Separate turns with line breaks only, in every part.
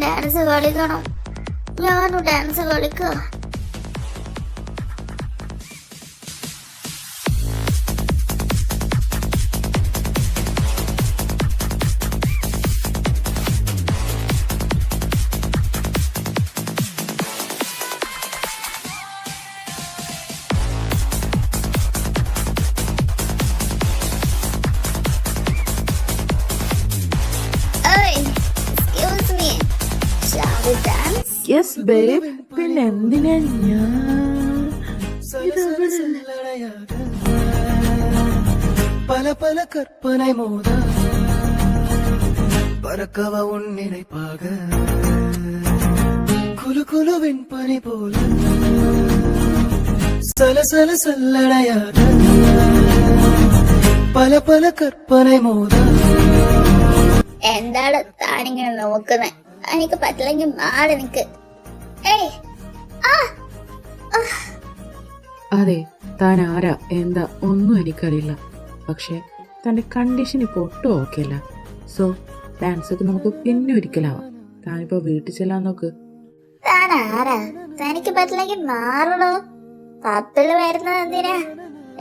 Dance കളിക്കണം. ഞാനും dance കളിക്കുക.
യെസ് ബേബ്, പിന്നെ എന്തിനാ
பல பல கற்பனை மோத பறக்கவ உன் நினைப்பாக குலு குலுவின் பனி போல சல சல சல்லடையாக പല പല കற்பனை മോദ.
എന്താണ് താനിങ്ങനെ നോക്കുന്നത്? എനിക്ക് പറ്റില്ലെങ്കിൽ മാറി നിക്ക്.
അതെ, താൻ ആരാ എന്താ ഒന്നും എനിക്കറിയില്ല. പക്ഷെ തന്റെ കണ്ടീഷൻ ഇപ്പൊ ഒട്ടും ഓക്കെ അല്ല. സോ ഡാൻസ് ഒക്കെ നമുക്ക് പിന്നെ ഒരിക്കലാവാം. താനിപ്പോ വീട്ടിൽ ചെല്ലാൻ നോക്ക്.
താൻ ആരാ? തനിക്ക് പറ്റില്ലെങ്കിൽ മാറണോ? പപ്പിള് വരുന്നത് എന്തിനാ?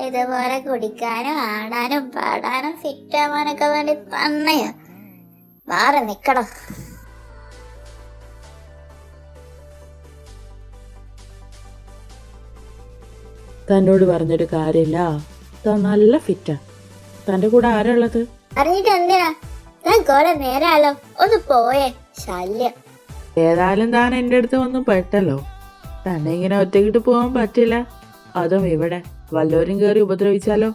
ഇതുപോലെ കുടിക്കാനും ആടാനും പാടാനും ഫിറ്റ് ആവാനൊക്കെ വേണ്ടി തന്നെയാ. മാറി നിക്കടോ.
തന്നോട് പറഞ്ഞൊരു കാര്യമില്ല, താൻ നല്ല ഫിറ്റാ. തന്റെ കൂടെ ആരാ ഉള്ളത്?
അറിഞ്ഞിട്ട് എന്തിനാ? താൻ കുറെ നേരാലോ, ഒന്ന് പോയേ. ശല്യം.
ഏതായാലും താൻ എന്റെ അടുത്ത് വന്ന് പെട്ടല്ലോ. തന്നെ ഇങ്ങനെ ഒറ്റക്കിട്ട് പോകാൻ പറ്റില്ല. അതും ഇവിടെ വല്ലവരും കയറി ഉപദ്രവിച്ചാലോ?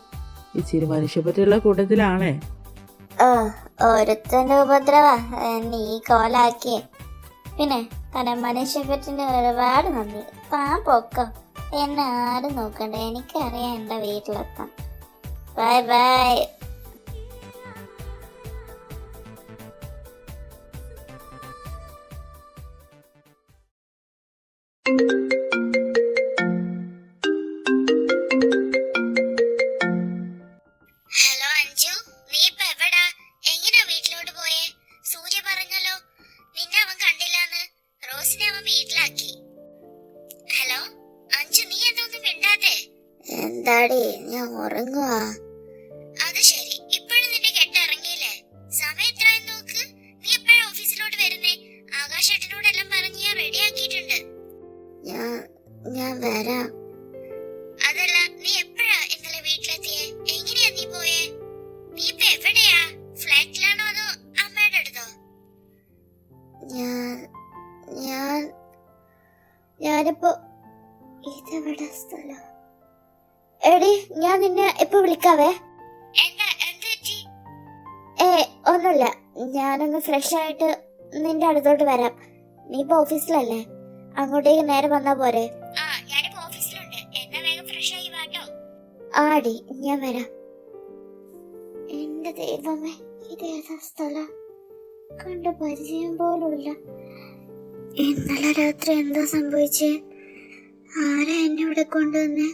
ഇച്ചിരി മനുഷ്യപ്പറ്റിയുള്ള കൂട്ടത്തിലാണേ.
ഒരുത്തന്റെ ഉപദ്രവ നീ കോലാക്കിയേ. പിന്നെ തന്നെ മനുഷ്യപ്പറ്റിന്റെ ഒരുപാട് നന്ദി. താൻ പൊക്കം. എന്നെ ആരും നോക്കണ്ട. എനിക്കറിയാം എന്റെ വീട്ടിലെത്താം. Bye bye. ഹലോ അഞ്ജു, നീ ഇപ്പൊ എവിടാ? എങ്ങനാ വീട്ടിലോട്ട് പോയേ? സൂര്യ പറഞ്ഞല്ലോ നിന്നെ അവൻ കണ്ടില്ലാന്ന്. റോസിനെ അവൻ വീട്ടിലാക്കി. ഹലോ അഞ്ജു, നീ എന്തൊന്നും മിണ്ടാത്തെ? എന്താടി, ഞാൻ ഉറങ്ങുവാ. അത് ശരി, ഇപ്പോഴും നിന്റെ കെട്ടിറങ്ങിയില്ലേ? സമയം എത്രയായി നോക്ക്. നീ എപ്പോഴും ഓഫീസിലോട്ട് വരുന്നേ? ആകാശേട്ടനോടെല്ലാം പറഞ്ഞ് ഞാൻ റെഡി ആക്കിയിട്ടുണ്ട്. ഞാൻ വരാം. അതല്ല, നീ എപ്പോഴാ ഇന്നലെ വീട്ടിലെത്തിയേ? എങ്ങനെയാ നീ പോയേ? നീ ഇപ്പൊ എവിടെയാ? ഫ്ലാറ്റിലാണോ അതോ അമ്മയുടെ അടുത്തോ? ഞാനിപ്പോ ഇതെവിടെ സ്ഥലം? എടി, ഞാൻ നിന്നെ ഇപ്പൊ വിളിക്കാവേ. ഒന്നുമില്ല, ഞാനൊന്ന് ഫ്രഷ് ആയിട്ട് നിന്റെ അടുത്തോട്ട് വരാം. നീ ഇപ്പൊ ഓഫീസിലല്ലേ? അങ്ങോട്ടേക്ക് നേരെ വന്നാ പോരെ? ആടി, ഞാൻ വരാം. എന്റെ ദൈവമേ, ഇതേതാ സ്ഥലം? കണ്ട പരിചയം പോലുമില്ല. ഇന്നലെ രാത്രി എന്താ സംഭവിച്ചേ? ആരാ എന്നെ ഇവിടെ കൊണ്ടുവന്നേ?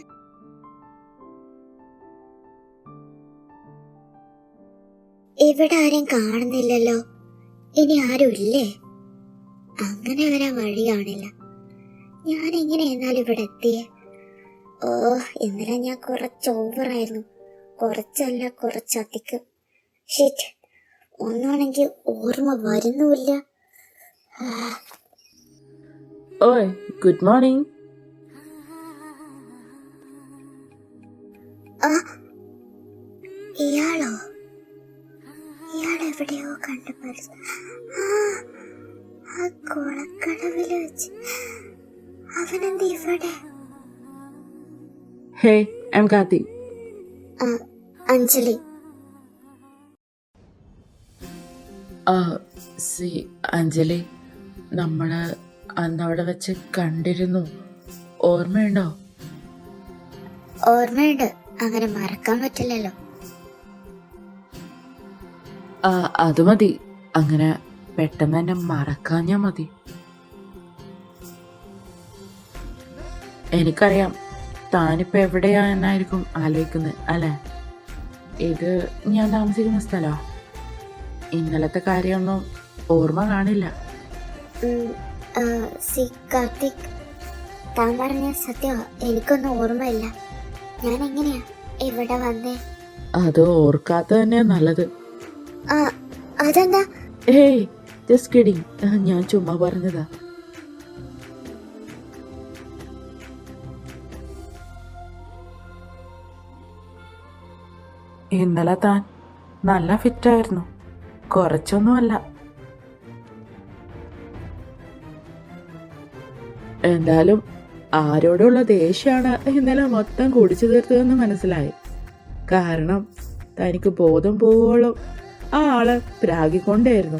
ഇവിടെ ആരെയും കാണുന്നില്ലല്ലോ. ഇനി ആരും ഇല്ലേ? അങ്ങനെ വരാൻ വഴി കാണില്ല. ഞാൻ എങ്ങനെ എന്നാലും ഇവിടെ എത്തിയേ? ഇന്നലെ ഞാൻ കുറച്ച് ഓവറായിരുന്നു. കുറച്ചല്ല, കുറച്ചധികം. ഷിറ്റ്, ഒന്നാണെങ്കിൽ ഓർമ്മ വരുന്നുമില്ല.
ഓയ്, ഗുഡ് മോർണിംഗ്.
ഇയാളോ? ഇയാളെവിടെയോ കണ്ടു പരിചയം. ആ കുളക്കടവില് വെച്ച്. അവനെന്ത് ഇവിടെ?
ഹേ, ഐ ആം കാർത്തി.
അഞ്ജലി.
അഞ്ജലി, നമ്മള് അന്നവിടെ വെച്ച് കണ്ടിരുന്നു. ഓർമ്മയുണ്ടോ?
ഓർമ്മയുണ്ട്. അങ്ങനെ മറക്കാൻ പറ്റില്ലല്ലോ.
അത് മതി. അങ്ങനെ പെട്ടെന്ന് തന്നെ മറക്കാഞ്ഞാ മതി. എനിക്കറിയാം താനിപ്പോ എവിടെയാ എന്നായിരിക്കും ആലോചിക്കുന്നത് അല്ലേ? ഇത് ഞാൻ താമസിക്കുന്ന സ്ഥലമാ. ഇന്നലത്തെ കാര്യമൊന്നും ഓർമ്മ കാണില്ല.
സി കാർത്തിക്, താൻ പറഞ്ഞ സത്യം എനിക്കൊന്നും ഓർമ്മയില്ല. ഞാൻ എങ്ങനെയാ ഇവിടെ വന്നേ?
അത് ഓർക്കാത്ത തന്നെ നല്ലത്.
ആ, അതെന്താ?
ഏയ് ജസ്റ്റ് കിഡിങ്, ഞാൻ ചുമ്മാ പറഞ്ഞതാ. ഇന്നലെ താൻ നല്ല ഫിറ്റായിരുന്നു, കുറച്ചൊന്നുമല്ല. എന്തായാലും ആരോടുള്ള ദേഷ്യമാണ് ഇന്നലെ മൊത്തം കുടിച്ചു തീർത്തതെന്ന് മനസ്സിലായി. കാരണം തനിക്ക് ബോധം പോവോളം ആ ആള് പ്രാഗിക്കൊണ്ടേയിരുന്നു.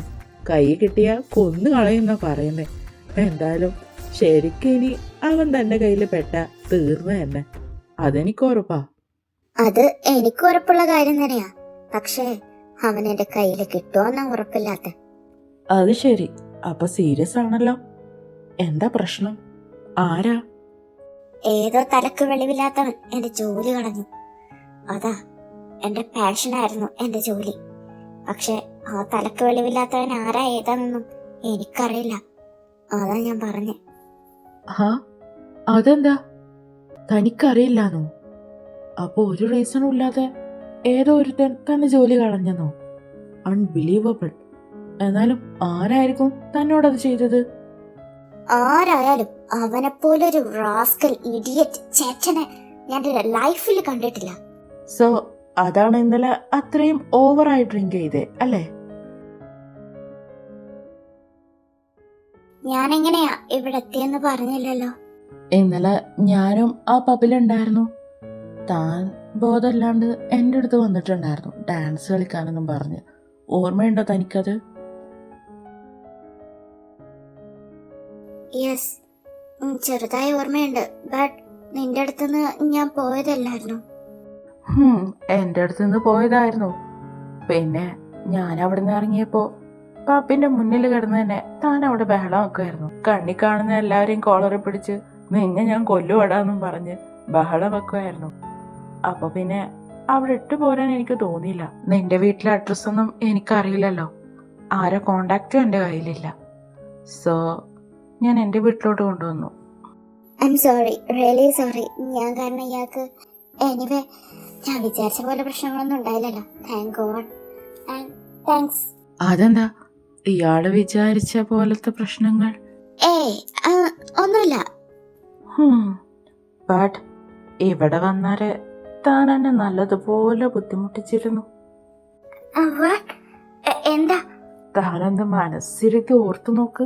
കൈ കിട്ടിയ കൊന്നു കളയുന്ന പറയുന്നേ. എന്തായാലും ശരിക്കും ഇനി അവൻ തന്റെ കയ്യിൽ പെട്ട തീർന്നു തന്നെ, അതെനിക്ക് ഉറപ്പാ.
അത് എനിക്ക് ഉറപ്പുള്ള കാര്യം തന്നെയാ. പക്ഷേ അവൻ എന്റെ കയ്യിൽ കിട്ടുമോന്നാ ഉറപ്പില്ലാത്ത.
അത് ശരി, അപ്പൊ സീരിയസ് ആണല്ലോ. എന്താ പ്രശ്നം? ആരാ?
ഏതോ തലക്ക് വെളിവില്ലാത്തവൻ എന്റെ ജോലി കളഞ്ഞു. അതാ, എന്റെ പാഷനായിരുന്നു എന്റെ ജോലി. പക്ഷെ ആ തലക്ക് വെളിവില്ലാത്തവൻ ആരാ ഏതാണെന്നും എനിക്കറിയില്ല. അതാ ഞാൻ പറഞ്ഞേ.
ഹാ, അതെന്താ തനിക്കറിയില്ലാന്നോ? അപ്പൊ ഒരു റീസണും ഇല്ലാതെ ഏതോ ഒരുത്തൻ തന്നെ ജോലി കളഞ്ഞെന്നോ? അൺബിലീവബിൾ. എന്നാലും ആരായിരിക്കും തന്നോടത് ചെയ്തത്?
ആരായാലും അവനെപ്പോലൊരു റാസ്കൽ ഇഡിയറ്റ് ചേട്ടനെ ഞാൻ ലൈഫിൽ കണ്ടിട്ടില്ല.
സോ അതാണ് ഇന്നലെ അത്രയും ഓവറായി ഡ്രിങ്ക് ചെയ്തേ അല്ലേ?
ഞാൻ എങ്ങനെയാ ഇവിടെ എത്തിയെന്ന് പറഞ്ഞില്ലല്ലോ.
ഇന്നലെ ഞാനും ആ പബ്ബിലുണ്ടായിരുന്നു. താൻ ബോധമില്ലാണ്ട് എൻ്റെ അടുത്ത് വന്നിട്ടുണ്ടായിരുന്നു ഡാൻസ് കളിക്കാനെന്നും പറഞ്ഞ്. ഓർമ്മയുണ്ടോ തനിക്കത്?
യെസ്, ചെറുതായി ഓർമ്മയുണ്ട്. ബട്ട് നിന്റെ അടുത്തുനിന്ന് ഞാൻ പോയതല്ലായിരുന്നു.
എൻ്റെ അടുത്ത് നിന്ന് പോയതായിരുന്നു. പിന്നെ ഞാൻ അവിടെ നിന്ന് ഇറങ്ങിയപ്പോ പബ്ബിന്റെ മുന്നിൽ കിടന്ന് തന്നെ താൻ അവിടെ ബഹളം വെക്കുമായിരുന്നു. കണ്ണി കാണുന്ന എല്ലാവരെയും കോളറി പിടിച്ച് നിന്നെ ഞാൻ കൊല്ലുവടാന്നും പറഞ്ഞ് ബഹളം വെക്കുമായിരുന്നു. അപ്പൊ പിന്നെ അവിടെ ഇട്ടു പോരാൻ എനിക്ക് തോന്നിയില്ല. നിന്റെ വീട്ടിലെ അഡ്രസ്സൊന്നും എനിക്കറിയില്ലല്ലോ, ആരെ കോണ്ടാക്റ്റും എൻ്റെ കയ്യിലില്ല. സോ ഞാൻ എൻ്റെ വീട്ടിലോട്ട് കൊണ്ടുവന്നു.
I'm sorry, really sorry. ഞാൻ കാരണം ഇയാൾക്ക് എനിവേ ഞാൻ വിചാരിച്ച പോലെ പ്രശ്നങ്ങളൊന്നും ഉണ്ടായില്ലല്ലോ. Thank God and thanks.
അതെന്താ ഇയാള് വിചാരിച്ച പോലത്തെ പ്രശ്നങ്ങൾ?
ഏയ് ഒന്നുമില്ല.
ബട്ട് ഇവിടെ വന്നാല് താൻ എന്നെ നല്ലതുപോലെ ബുദ്ധിമുട്ടിച്ചിരുന്നു.
എന്താ?
താനെന്ത് മനസ്സിരുത്തി ഓർത്തു നോക്ക്.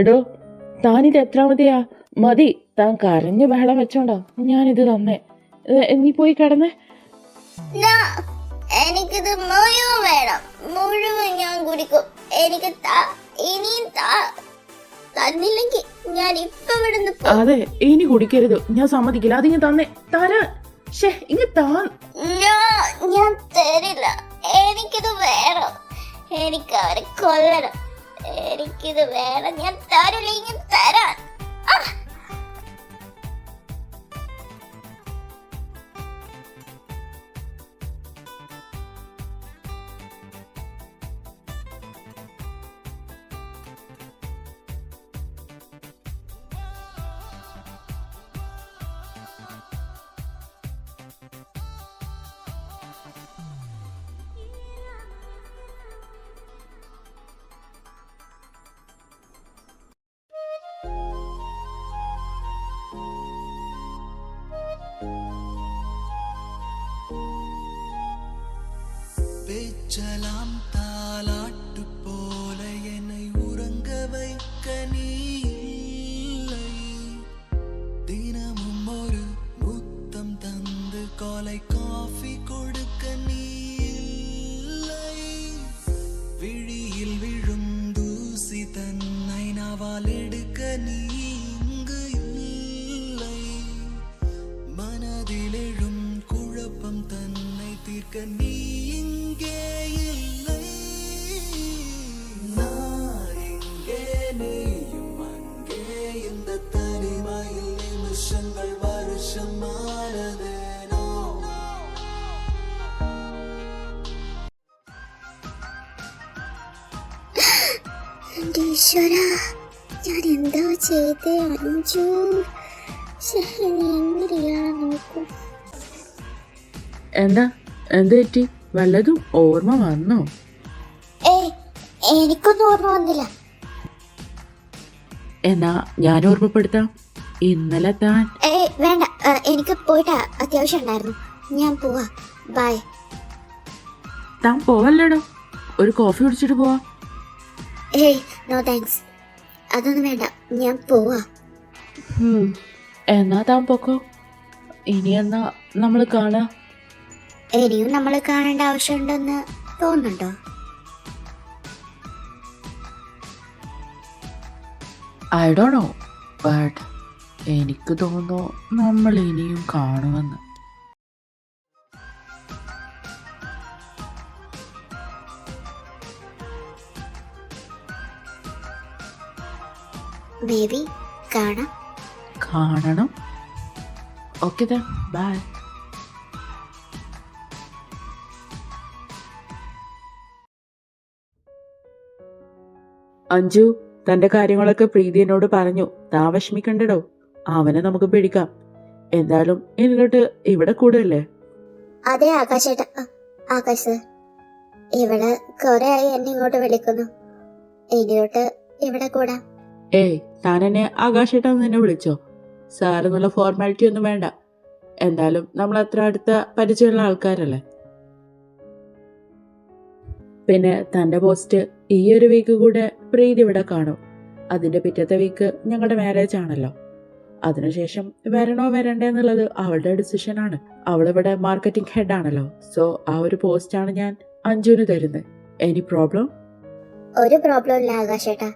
എടോ, താനിത് എത്രാമതെയാ? മതി, താൻ കരഞ്ഞു ബഹളം വെച്ചോണ്ടാ ഞാനിത് തന്നേ. നീ പോയി കിടന്നേ.
എനിക്കിത് മുഴുവൻ വേണം, മുഴുവൻ ഞാൻ കുടിക്കും. എനിക്ക് ഇനിയും തന്നില്ലെങ്കിൽ ഞാൻ ഇപ്പൊ ഇവിടുന്ന്
അതെ, ഇനി കുടിക്കരുത്, ഞാൻ സമ്മതിക്കില്ല. അത് ഞാൻ തന്നേ. താനാ
ഞാൻ തരില്ല. എനിക്കിത് വേണം. എനിക്ക് അവരെ കൊല്ലണം. എനിക്കിത് വേണം. ഞാൻ തരില്ല. ഇങ്ങനെ തരാൻ
பேச்சலாம் தாலாட்டு போல என்னை உறங்க வைக்க நீ இல்லை. தினமும் ஒரு முத்தம் தந்து காலை காஃபி கொடுக்க நீ இல்லை. விழியில் விழும் தூசி தன்னை நாவால் எடுக்க நீ இங்கு இல்லை. மனதில் எழும் குழப்பம் தன்னை தீர்க்க நீ இங்கே இல்லை. நான் இங்கே നീയും അങ്കേ இந்த തനിമയിൽ നിമിഷങ്ങൾ വർഷമാനതേനോ
എന്റെ ഈശ്വര, ഞാൻ എന്താ ചെയ്തേ അഞ്ചു? എങ്ങനെയാ നോക്കും.
എന്താ എന്ത് പറ്റി? വല്ലതും ഓർമ്മ വന്നോ?
എനിക്കൊന്നും ഓർമ്മ വന്നില്ല.
എന്നാ ഞാൻ ഓർമ്മപ്പെടുത്താം. ഇന്നലെ താൻ
വേണ്ട, എനിക്ക് പോയിട്ട് അത്യാവശ്യം ഉണ്ടായിരുന്നു. ഞാൻ പോവാ. ബൈ.
താൻ പോവല്ലടോ, ഒരു കോഫി കുടിച്ചിട്ട് പോവാ.
നോ താങ്ക്സ്, അതൊന്നും വേണ്ട, ഞാൻ പോവാ.
എന്നാ താൻ പൊക്കോ. ഇനി എന്നാ നമ്മൾ കാണാ?
ഇനിയും നമ്മൾ കാണേണ്ട ആവശ്യമുണ്ടെന്ന് തോന്നുന്നുണ്ടോ?
ഐ ഡോണ്ട് നോ, ബട്ട് എനിക്ക് തോന്നുന്നു നമ്മൾ ഇനിയും കാണുമെന്ന്.
മേ ബി
കാണണം. Okay then, bye. അഞ്ജു, തന്റെ കാര്യങ്ങളൊക്കെ പ്രീതി എന്നോട് പറഞ്ഞു. താൻ വിഷമിക്കണ്ടടോ, അവനെ നമുക്ക് പിടിക്കാം. എന്തായാലും എന്നിട്ട് ഇവിടെ കൂടല്ലേ?
അതെ ആകാശേട്ടാ. ആകാശ് സർ, ഇവിടെ കുറെ ആയി എന്നെ ഇങ്ങോട്ട് വിളിക്കുന്നു. ഇനിയോട്ട് ഇവിടെ കൂടാം.
താൻ എന്നെ ആകാശേട്ടാന്ന് തന്നെ വിളിച്ചോ. സാറ് എന്നുള്ള ഫോർമാലിറ്റി ഒന്നും വേണ്ട. എന്തായാലും നമ്മൾ അത്ര അടുത്ത പരിചയമുള്ള ആൾക്കാരല്ലേ. പിന്നെ തന്റെ പോസ്റ്റ് ഈ ഒരു വീക്ക് കൂടെ പ്രീതി ഇവിടെ കാണും. അതിന്റെ പിറ്റത്തെ വീക്ക് ഞങ്ങളുടെ മാരേജ് ആണല്ലോ. അതിനുശേഷം വരണോ വരണ്ടേ എന്നുള്ളത് അവളുടെ ഡിസിഷനാണ്. അവളിവിടെ മാർക്കറ്റിംഗ് ഹെഡ് ആണല്ലോ. സോ ആ ഒരു പോസ്റ്റാണ് ഞാൻ അഞ്ജുവിന് തരുന്നത്. Any problem?
ഒരു പ്രോബ്ലം ഇല്ല ആകാശേട്ടാ.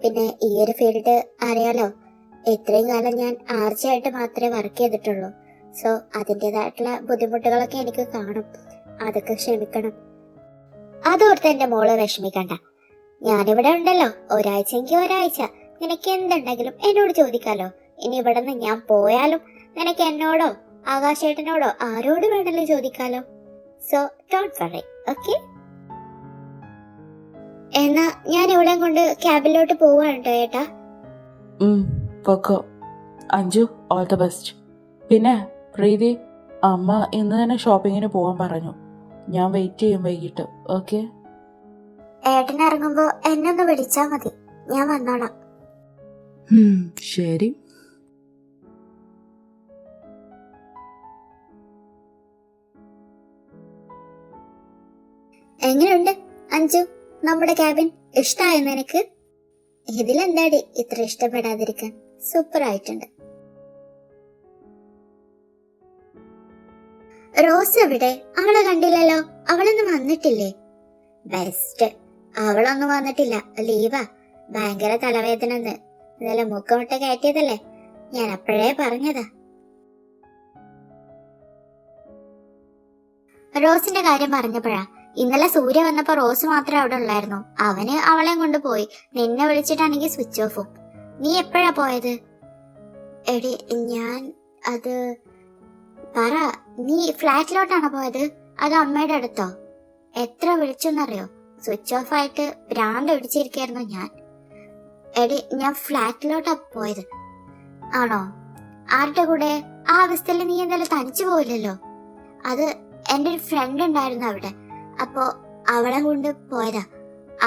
പിന്നെ ഈ ഒരു ഫീൽഡ് അറിയാലോ, ഇത്രയും കാലം ഞാൻ ആർച്ചയായിട്ട് മാത്രമേ വർക്ക് ചെയ്തിട്ടുള്ളൂ. സോ അതിൻ്റെതായിട്ടുള്ള ബുദ്ധിമുട്ടുകളൊക്കെ എനിക്ക് കാണും. അതൊക്കെ ക്ഷമിക്കണം. അതോർത്ത് എന്റെ മോള് വിഷമിക്കണ്ട. ഞാനിവിടെ ഉണ്ടല്ലോ. ഒരാഴ്ചയെങ്കിൽ ഒരാഴ്ച നിനക്ക് എന്തുണ്ടെങ്കിലും എന്നോട് ചോദിക്കാലോ. ഇനി ഇവിടെ നിന്ന് ഞാൻ പോയാലും നിനക്ക് എന്നോടോ ആകാശേട്ടനോടോ ആരോട് വേണമല്ലോ ചോദിക്കാലോ. So don't worry, okay? എന്നാ ഞാൻ ഇവിടെ കൊണ്ട് ക്യാബിലോട്ട് പോവാണ് കേട്ടോ ഏട്ടാ.
പൊക്കോ അഞ്ജു, ഓൾ ദ ബെസ്റ്റ്. പിന്നെ പ്രീതി, അമ്മ ഇന്ന് തന്നെ ഷോപ്പിങ്ങിന് പോകാൻ പറഞ്ഞു. ഞാൻ വെയിറ്റ് ചെയ്യും വൈകിട്ട്. ഓക്കെ?
ഏട്ടൻ ഇറങ്ങുമ്പോ എന്നെ ഒന്ന് വിളിച്ചാ മതി, ഞാൻ വന്നോളാം.
ശരി.
എങ്ങനെയുണ്ട് അഞ്ജു നമ്മുടെ ക്യാബിൻ? ഇഷ്ടായോ നിനക്ക്? ഇതിലെന്താടി ഇത്ര ഇഷ്ടപ്പെടാതിരിക്കാൻ? സൂപ്പർ ആയിട്ടുണ്ട്. റോസ് എവിടെ? അവളെ കണ്ടില്ലല്ലോ. അവളൊന്നും വന്നിട്ടില്ലേ? ബെസ്റ്റ്, അവളൊന്നും വന്നിട്ടില്ല. ലീവാ. ഭയങ്കര തലവേദന. ഇന്നലെ മുക്കമുട്ട കയറ്റിയതല്ലേ, ഞാൻ അപ്പോഴേ പറഞ്ഞതാ. റോസിന്റെ കാര്യം പറഞ്ഞപ്പോഴാ, ഇന്നലെ സൂര്യ വന്നപ്പോ റോസ് മാത്രമേ അവിടെ ഉള്ളായിരുന്നു. അവന് അവളെയും കൊണ്ടുപോയി. നിന്നെ വിളിച്ചിട്ടാണെങ്കിൽ സ്വിച്ച് ഓഫും. നീ എപ്പോഴാ പോയത്? എടി അത് പറ, നീ ഫ്ലാറ്റിലോട്ടാണോ പോയത് അത് അമ്മയുടെ അടുത്തോ? എത്ര വിളിച്ചെന്നറിയോ? സ്വിച്ച് ഓഫ് ആയിട്ട് ഭ്രാന്ത് പിടിച്ചിരിക്കായിരുന്നു ഞാൻ. എടി ഞാൻ ഫ്ലാറ്റിലോട്ടാ പോയത്. ആണോ? ആരുടെ കൂടെ? ആ അവസ്ഥയിൽ നീ എന്തായാലും തനിച്ചു പോയില്ലല്ലോ. അത് എൻ്റെ ഒരു ഫ്രണ്ട് ഉണ്ടായിരുന്നു അവിടെ, അപ്പോ അവളെ കൊണ്ട് പോയതാ.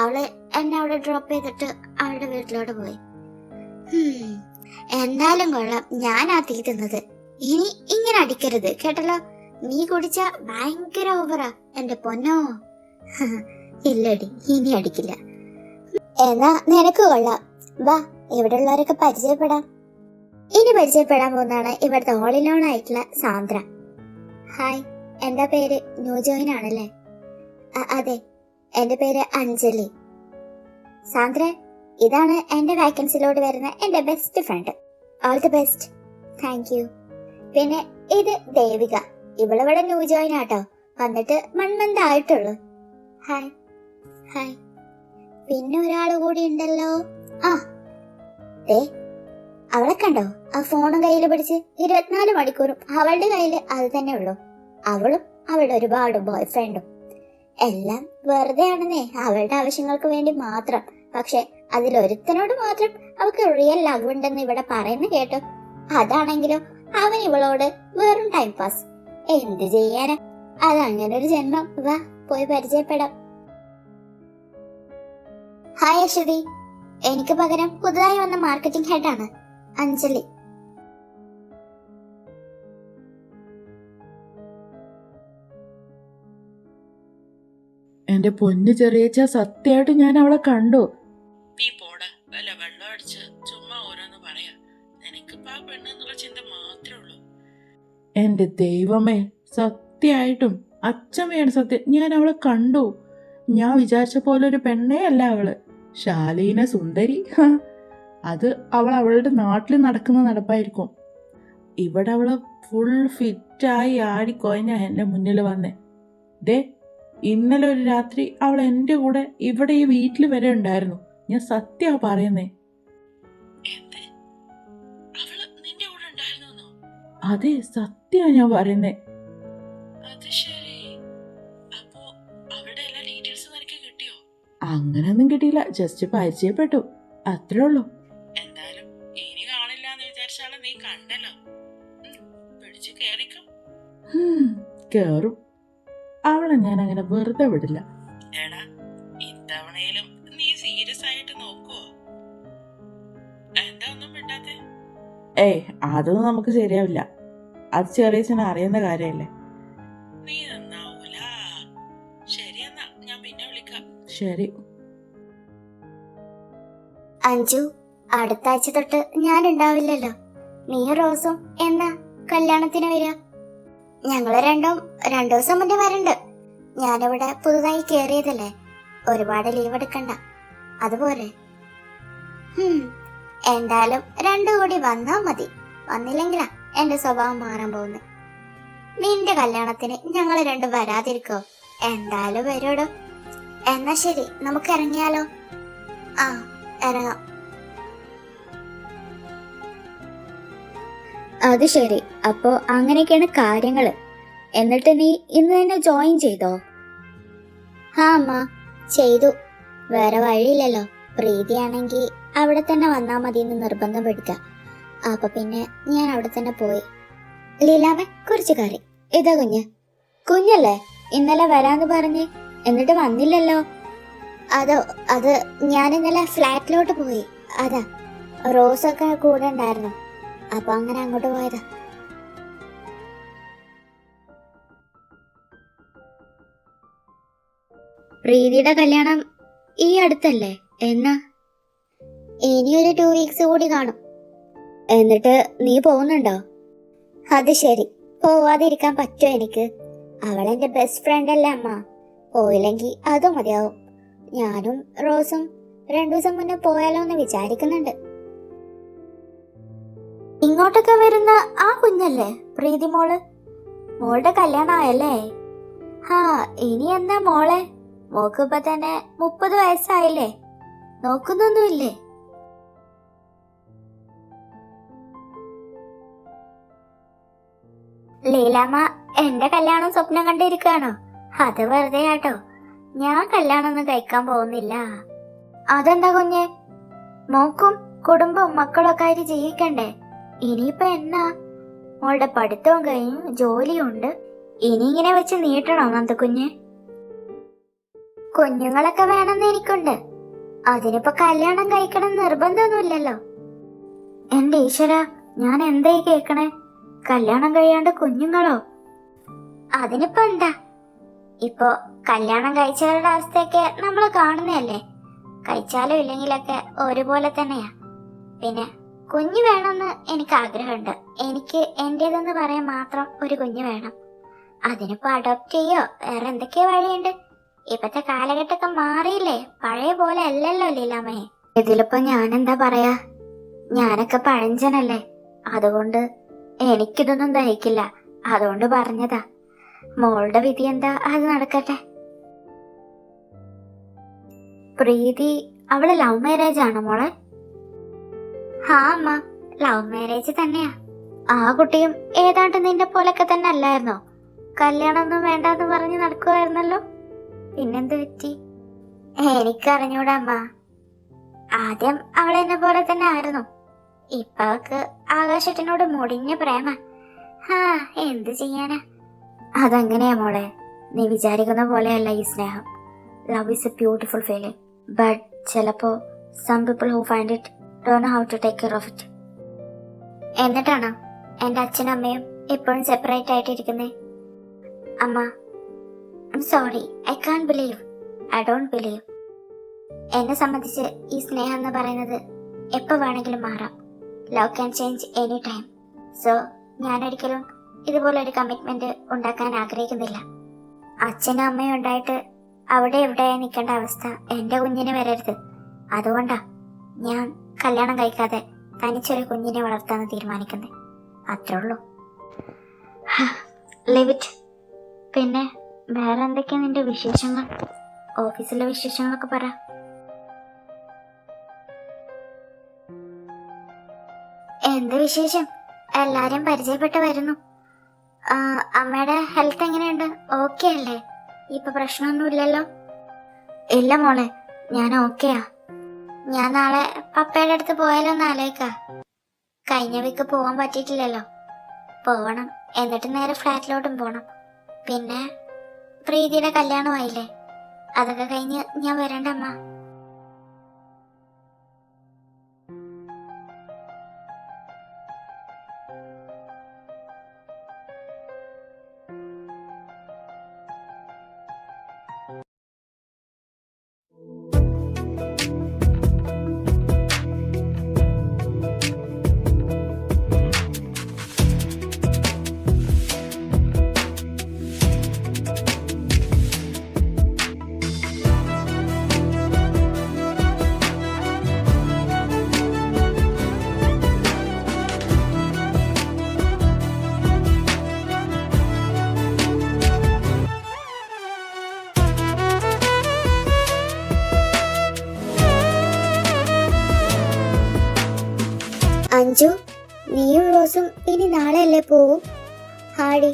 അവള് എന്നെ അവിടെ ഡ്രോപ്പ് ചെയ്തിട്ട് അവളുടെ വീട്ടിലോട്ട് പോയി. എന്തായാലും കൊള്ളാം, ഞാനാ തീ തിന്നത്. ഇനി ഇങ്ങനെ അടിക്കരുത് കേട്ടല്ലോ. നീ കുടിച്ച ഭയങ്കര ഓവറാ എന്റെ പൊന്നോ. ഇല്ലടി, ഇനി അടിക്കില്ല. എന്നാ നിനക്ക് കൊള്ളാം. വാ, ഇവിടെ ഉള്ളവരൊക്കെ പരിചയപ്പെടാം. ഇനി പരിചയപ്പെടാൻ പോകുന്നതാണ് ഇവിടുത്തെ ഓൾ ഇൻ ഓൺ ആയിട്ടുള്ള സാന്ദ്ര. ഹായ്, എന്താ പേര്? ന്യൂ ജോയിൻ ആണല്ലേ? അതെ, എന്റെ പേര് അഞ്ജലി. സാന്ദ്ര, ഇതാണ് എന്റെ വാക്കൻസിലോട് വരുന്ന എന്റെ best friend. All the best. Thank you. പിന്നെ ഇത് ദേവിക. ഇവളിവിടെ ന്യൂ ജോയിൻ ആട്ടോ, വന്നിട്ട് 1 month ആയിട്ടുള്ളൂ. ഹായ്. ഹായ്. പിന്നെ ഒരാള് കൂടി ഉണ്ടല്ലോ. ദേ അവളെ കണ്ടോ? ആ ഫോണും കയ്യിൽ പിടിച്ച് 24 മണിക്കൂറും അവളുടെ കയ്യിൽ അത് തന്നെ ഉള്ളൂ. അവളും അവളുടെ ഒരുപാട് ബോയ് ഫ്രണ്ടും എല്ലാം വെറുതെ ആണെന്നേ, അവളുടെ ആവശ്യങ്ങൾക്ക് വേണ്ടി മാത്രം. പക്ഷെ അതിലൊരുത്തനോട് മാത്രം അവൾക്ക് റിയൽ ലവ് ഉണ്ടെന്ന് ഇവിടെ പറയുന്ന കേട്ടു. അതാണെങ്കിലോ അവൻ ഇവളോട് വെറും ടൈം പാസ്. എന്ത് ചെയ്യാനാ, അതങ്ങനെ ഒരു ജന്മം. വാ പോയി പരിചയപ്പെടാം. ഹായ് അശ്വതി, എനിക്ക് പകരം പുതുതായി വന്ന മാർക്കറ്റിംഗ് ഹെഡാണ് അഞ്ജലി.
എന്റെ പൊന്നു ചെറിയച്ച, സത്യമായിട്ട് ഞാൻ അവളെ കണ്ടു. നീ പോടാ, വല്ല വെള്ളം അടിച്ച് ചുമ്മാ ഓരോന്ന് പറയാ. നിനക്കിപ്പോ ആ പെണ്ണ് എന്നുള്ള ചിന്ത മാത്രമേ ഉള്ളൂ. എന്റെ ദൈവമേ, സത്യമായിട്ടും അച്ഛമ്മയാണ് സത്യം. ഞാൻ അവളെ കണ്ടു. ഞാൻ വിചാരിച്ച പോലെ ഒരു പെണ്ണേ അല്ല അവള്. ശാലീന സുന്ദരി. അത് അവൾ അവളുടെ നാട്ടിൽ നടക്കുന്ന നടപ്പായിരിക്കും. ഇവിടെ അവള് ഫുൾ ഫിറ്റായി ആടിക്കൊയഞ്ഞ എന്റെ മുന്നിൽ വന്നേ. ദേ, ഇന്നലെ ഒരു രാത്രി അവൾ എൻ്റെ കൂടെ ഇവിടെ ഈ വീട്ടിൽ വരെ ഉണ്ടായിരുന്നു. ഞാൻ സത്യാ പറയുന്നേ. അതെ, സത്യാ ഞാൻ പറയുന്നേ. അങ്ങനൊന്നും കിട്ടിയില്ല, ജസ്റ്റ് പരിചയപ്പെട്ടു, അത്രേ ഉള്ളൂ. എന്തായാലും ഇനി കാണില്ല എന്ന് വിചാരിച്ചാണ് നീ കണ്ടല്ലോ. പിടിച്ചു കേറും. അവളെ ഞാൻ അങ്ങനെ വെറുതെ വിടില്ല. എടാ, ഇത്തവണയിലും നീ സീരിയസ് ആയിട്ട് നോക്കുവോ? എന്താ ഒന്നും വിടാത്തെ? ഏയ്, അതൊന്നും നമുക്ക് ശരിയാവില്ല. അത് ചെറിയച്ഛനെ അറിയുന്ന കാര്യമല്ലേ. നീ നന്നാവൂല. ശരി, എന്നാ ഞാൻ പിന്നെ വിളിക്കാം. ശരി.
അഞ്ജു, അടുത്ത ആഴ്ച തൊട്ട് ഞാൻ ഉണ്ടാവില്ലല്ലോ. നീ റോസും എന്നാ കല്യാണത്തിന് വരിക? ഞങ്ങള് രണ്ടും 2 ദിവസം മുന്നേ വരണ്ട്. ഞാനിവിടെ പുതുതായി കേറിയതല്ലേ, ഒരുപാട് ലീവ് എടുക്കണ്ട. അതുപോലെ എന്തായാലും 2 കൂടി വന്നാ മതി. വന്നില്ലെങ്കിലാ എന്റെ സ്വഭാവം മാറാൻ പോകുന്നത്. നിന്റെ കല്യാണത്തിന് ഞങ്ങള് 2 വരാതിരിക്കോ? എന്തായാലും വരൂടോ. എന്നാ ശരി, നമുക്ക് ഇറങ്ങിയാലോ? ആ, ഇറങ്ങാം. അത് ശരി, അപ്പോ അങ്ങനെയൊക്കെയാണ് കാര്യങ്ങള്. എന്നിട്ട് നീ ഇന്ന് തന്നെ ജോയിൻ ചെയ്തോ? ആ അമ്മ, ചെയ്തു. വേറെ വഴിയില്ലല്ലോ. പ്രീതിയാണെങ്കിൽ അവിടെ തന്നെ വന്നാ മതി എന്ന് നിർബന്ധം പിടിക്കാം. അപ്പൊ പിന്നെ ഞാൻ അവിടെ തന്നെ പോയി. ലീലാമ്മ, കുറച്ച് കാര്യം. ഇതാ കുഞ്ഞല്ലേ ഇന്നലെ വരാന്ന് പറഞ്ഞ്, എന്നിട്ട് വന്നില്ലല്ലോ. അത് ഞാൻ ഇന്നലെ ഫ്ലാറ്റിലോട്ട് പോയി. അതാ, റോസൊക്കെ കൂടെ ഉണ്ടായിരുന്നു. അപ്പൊ അങ്ങനെ അങ്ങോട്ട് പോയതാ. പ്രീതിയുടെ കല്യാണം ഈ അടുത്തല്ലേ? എന്നാ? ഇനിയൊരു 2 വീക്സ് കൂടി കാണും. എന്നിട്ട് നീ പോകുന്നുണ്ടോ? അത് ശരി, പോവാതിരിക്കാൻ പറ്റുമോ എനിക്ക്? അവളെന്റെ ബെസ്റ്റ് ഫ്രണ്ട് അല്ലേ അമ്മ. പോയില്ലെങ്കിൽ അതും മതിയാവും. ഞാനും റോസും 2 ദിവസം മുന്നേ പോയാലോ എന്ന് വിചാരിക്കുന്നുണ്ട്. ഇങ്ങോട്ടൊക്കെ വരുന്ന ആ കുഞ്ഞല്ലേ പ്രീതി മോള്? മോളുടെ കല്യാണം ആയല്ലേ? ഹാ, ഇനി എന്താ മോളെ? മോക്ക് ഇപ്പൊ തന്നെ 30 വയസ്സായില്ലേ? നോക്കുന്നൊന്നുമില്ലേ? ലീലാമ്മ എന്റെ കല്യാണം സ്വപ്നം കണ്ടിരിക്കുകയാണോ? അത് വെറുതെ ആട്ടോ. ഞാൻ കല്യാണം ഒന്നും കഴിക്കാൻ പോകുന്നില്ല. അതെന്താ കുഞ്ഞെ? മോക്കും കുടുംബവും മക്കളൊക്കെ ആയിട്ട് ജീവിക്കണ്ടേ? ഇനിയിപ്പോ എന്നാ? മോളുടെ പഠിത്തവും കഴിഞ്ഞു, ജോലിയും ഉണ്ട്. ഇനി ഇങ്ങനെ വെച്ച് നീട്ടണോ നന്ദക്കുഞ്ഞ്? കുഞ്ഞുങ്ങളൊക്കെ വേണമെന്ന് എനിക്കുണ്ട്. അതിനിപ്പോ കല്യാണം കഴിക്കണം നിർബന്ധമൊന്നുമില്ലല്ലോ. എന്റെ ഈശ്വര, ഞാൻ എന്തായി കേക്കണേ? കല്യാണം കഴിയാണ്ട് കുഞ്ഞുങ്ങളോ? അതിനിപ്പോ എന്താ? ഇപ്പോ കല്യാണം കഴിച്ചവരുടെ അവസ്ഥയൊക്കെ നമ്മൾ കാണുന്നതല്ലേ. കഴിച്ചാലും ഇല്ലെങ്കിലൊക്കെ ഒരുപോലെ തന്നെയാ. പിന്നെ കുഞ്ഞു വേണമെന്ന് എനിക്ക് ആഗ്രഹമുണ്ട്. എനിക്ക് എന്റേതെന്ന് പറയാൻ മാത്രം ഒരു കുഞ്ഞു വേണം. അതിനിപ്പോ അഡോപ്റ്റ് ചെയ്യോ വേറെ എന്തൊക്കെയോ വഴിയുണ്ട്. ഇപ്പത്തെ കാലഘട്ടമൊക്കെ മാറിയില്ലേ, പഴയ പോലെ അല്ലല്ലോ ലീലാമ്മേ. ഇതിലിപ്പോ ഞാനെന്താ പറയാ? ഞാനൊക്കെ പഴഞ്ചനല്ലേ, അതുകൊണ്ട് എനിക്കിതൊന്നും ദഹിക്കില്ല. അതുകൊണ്ട് പറഞ്ഞതാ. മോളുടെ വിധി എന്താ അത് നടക്കട്ടെ. പ്രീതി അവള് ലവ് മാരേജ് ആണോ മോളെ? ഹാ അമ്മ, ലവ് മാരേജ് തന്നെയാ. ആ കുട്ടിയും ഏതാണ്ട് നിന്റെ പോലൊക്കെ തന്നെ അല്ലായിരുന്നോ? കല്യാണമൊന്നും വേണ്ടെന്ന് പറഞ്ഞ് നടക്കുമായിരുന്നല്ലോ. പിന്നെന്ത് പറ്റി? എനിക്കറിഞ്ഞൂടാ അമ്മ. ആദ്യം അവൾ എന്നെ പോലെ തന്നെ ആയിരുന്നു. ഇപ്പൊ അവൾക്ക് ആകാശത്തിനോട് മുടിഞ്ഞ പ്രേമ. ഹാ, എന്ത് ചെയ്യാനാ? അതങ്ങനെയാ മോളെ, നീ വിചാരിക്കുന്ന പോലെയല്ല ഈ സ്നേഹം. Love is a beautiful feeling, but ചിലപ്പോ some people who find it don't know how to take care of it. എന്നിട്ടാണോ എന്റെ അച്ഛനും അമ്മയും ഇപ്പോഴും സെപ്പറേറ്റ് ആയിട്ടിരിക്കുന്നേ? അമ്മ, I'm sorry, I can't believe, I don't believe. എന്നെ സംബന്ധിച്ച് ഈ സ്നേഹം എന്ന് പറയുന്നത് എപ്പോൾ വേണമെങ്കിലും മാറാം. Love can change any time. So ഞാനൊരിക്കലും ഇതുപോലൊരു കമ്മിറ്റ്മെന്റ് ഉണ്ടാക്കാൻ ആഗ്രഹിക്കുന്നില്ല. അച്ഛനും അമ്മയും ഉണ്ടായിട്ട് അവിടെ എവിടെയായി നിൽക്കേണ്ട അവസ്ഥ എന്റെ കുഞ്ഞിന് വരരുത്. അതുകൊണ്ടാ ഞാൻ കല്യാണം കഴിക്കാതെ തനിച്ചൊരു കുഞ്ഞിനെ വളർത്താന്ന് തീരുമാനിക്കുന്നത്. അത്രേ ഉള്ളൂ. Live it. പിന്നെ വേറെ എന്തൊക്കെയാ നിന്റെ വിശേഷങ്ങൾ? ഓഫീസിലെ വിശേഷങ്ങളൊക്കെ പറ. എന്ത് വിശേഷം? എല്ലാരും പരിചയപ്പെട്ട് വരുന്നു. അമ്മയുടെ ഹെൽത്ത് എങ്ങനെയുണ്ട്? ഓക്കെ അല്ലേ? ഇപ്പൊ പ്രശ്നമൊന്നുമില്ലല്ലോ? ഇല്ല മോളെ, ഞാൻ ഓക്കെയാ. ഞാൻ നാളെ പപ്പയുടെ അടുത്ത് പോയാലോ എന്ന് ആലോചിക്കാ. കഴിഞ്ഞ വീക്ക് പോവാൻ പറ്റിയിട്ടില്ലല്ലോ. പോവണം. എന്നിട്ട് നേരെ ഫ്ലാറ്റിലോട്ടും പോണം. പിന്നെ പ്രീതിയുടെ കല്യാണമായില്ലേ, അതൊക്കെ കഴിഞ്ഞ് ഞാൻ വരണ്ട അമ്മ. അഞ്ജു, നീയും റോസും ഇനി നാളെ അല്ലേ പോവും? ഹാടി,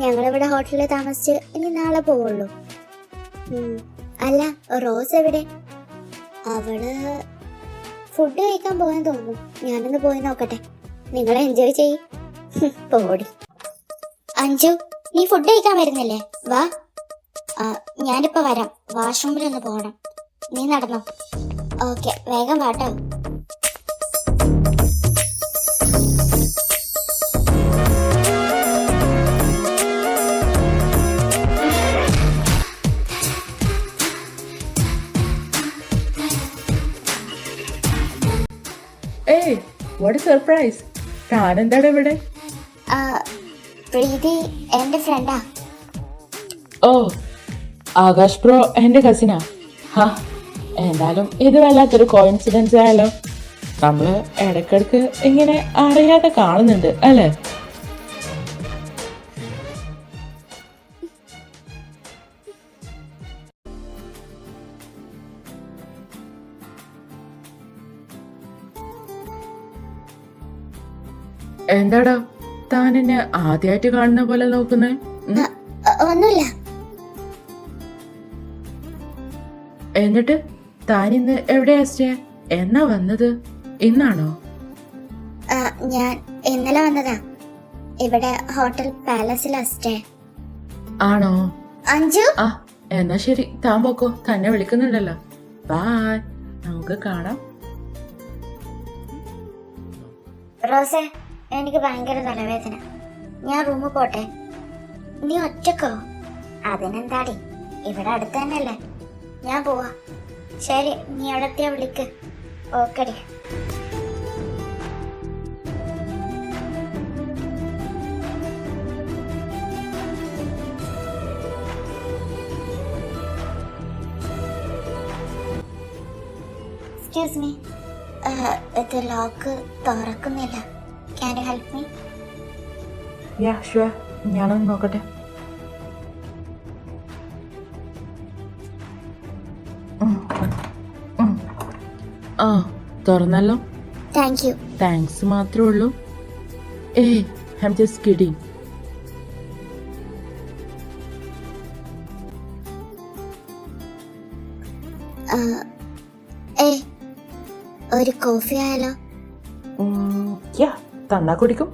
ഞങ്ങളിവിടെ ഹോട്ടലിൽ താമസിച്ച് ഇനി നാളെ പോവുള്ളൂ. അല്ല, റോസ് എവിടെ? അവള് ഫുഡ് കഴിക്കാൻ പോകാൻ തോന്നുന്നു. ഞാനൊന്ന് പോയി നോക്കട്ടെ. നിങ്ങൾ എൻജോയ് ചെയ്യ്. പോടി. അഞ്ജു, നീ ഫുഡ് കഴിക്കാൻ വരുന്നില്ലേ? വാ. ഞാനിപ്പോ വരാം. വാഷ്റൂമിലൊന്ന് പോകണം. നീ നടന്നോ? ഓക്കെ, വേഗം വാട്ടോ.
ഏയ്, വാട്ട് സർപ്രൈസ്! താനെന്താണ് ഇവിടെ?
പ്രീതി എന്റെ ഫ്രണ്ടാ.
ഓ, ആകാശ് ബ്രോ എന്റെ കസിനാ. ഹാ, എന്തായാലും ഇത് വല്ലാത്തൊരു കോയിൻസിഡൻസ് ആയാലോ. നമ്മള് ഇടയ്ക്കിടയ്ക്ക് ഇങ്ങനെ അറിയാതെ കാണുന്നുണ്ട് അല്ലേ? എന്താടാ താൻ എന്നെ ആദ്യമായിട്ട് കാണുന്ന പോലെ നോക്കുന്നേ?
ഒന്നുമില്ല.
എന്നിട്ട് താൻ ഇന്ന് എവിടെയാ സ്റ്റേ? എന്നാ വന്നത്? ഇന്നാണോ?
ഞാൻ ഇന്നലെ വന്നതാ. ഇവിടെ ഹോട്ടൽ പാലസിലാ സ്റ്റേ.
ആണോ?
അഞ്ജു,
ആ, എന്നാ ശരി, താൻ പോക്കോ. തന്നെ വിളിക്കുന്നുണ്ടല്ലോ. ബൈ, നമുക്ക് കാണാം.
റോസേ, എനിക്ക് ഭയങ്കര തലവേദന. ഞാൻ റൂമിൽ പോട്ടെ. നീ ഒറ്റക്കോ? അതിനെന്താടി, ഇവിടെ അടുത്ത് തന്നെയല്ലേ. ഞാൻ പോവാ. ശരി, നീ അവിടെ എത്തിയാ വിളിക്ക്. ഓക്കെടി. എക്സ്ക്യൂസ് മീ, ഇത് ലോക്ക് തുറക്കുന്നില്ല. Can you help me?
Yeah sure, ഞാനൊന്ന് നോക്കട്ടെ. ആ, തുറന്നല്ലോ.
Thank you.
താങ്ക്സ് മാത്രമേ ഉള്ളൂ? ഏയ്, ഐ ആം ജസ്റ്റ് കിഡിങ്.
ഒരു കോഫി ആയാലോ?
യാ, തന്നാ കുടിക്കും.